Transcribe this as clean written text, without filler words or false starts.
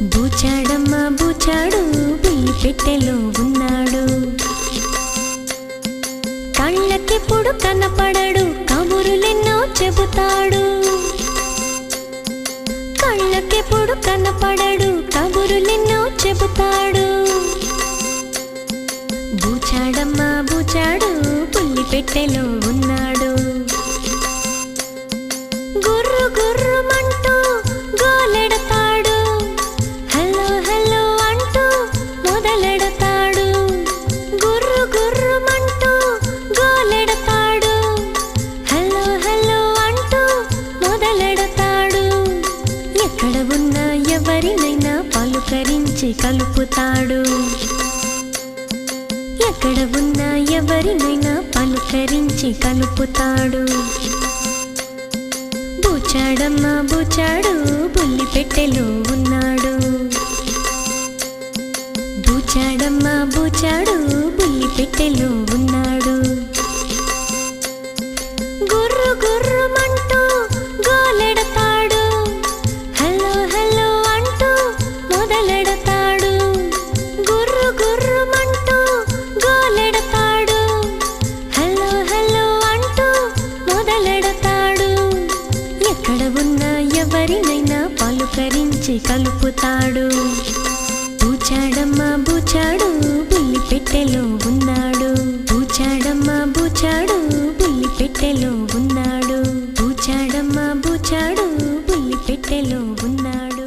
బూచాడమ్మ బూచాడు బుల్లి పెట్టెలో ఉన్నాడు. కళ్ళకెప్పుడు కనపడడు కబురులెన్నో చెబుతాడు. కళ్ళకెప్పుడు కనపడడు కబురులెన్నో చెబుతాడు. బూచాడమ్మ బూచాడు బుల్లి పెట్టెలో ఉన్నాడు. గుర్రు గుర్రుమంటూ గోలెడతాడు. హలో హలో అంటూ మొదలెడతాడు. గుర్రు గుర్రుమంటూ గోలెడతాడు. హలో హలో అంటూ మొదలెడతాడు. ఎక్కడ ఉన్నా ఎవరినైనా పలుకరించి కలుపుతాడు. ఎక్కడ ఉన్నా ఎవరినైనా పలుకరించి కలుపుతాడు. బూచాడమ్మ బూచాడు బుల్లి పెట్టెలో ఉన్నాడు. బూచాడమ్మ బూచాడు బుల్లి పెట్టెలో ఉన్నాడు. గుర్రు గుర్రుమంటూ గోలెడతాడు. హలో హలో అంటూ మొదలెడతాడు. గుర్రు గుర్రుమంటూ గోలెడతాడు. హలో హలో అంటూ మొదలెడతాడు. ఎక్కడ ఉన్నా ఎవరినైనా పలుకరించి కలుపుతాడు. బూచాడమ్మ బూచాడు బుల్లి పెట్టెలో ఉన్నాడు. బూచాడమ్మ బూచాడు బుల్లి పెట్టెలో ఉన్నాడు. బూచాడమ్మ బూచాడు బుల్లి పెట్టెలో ఉన్నాడు.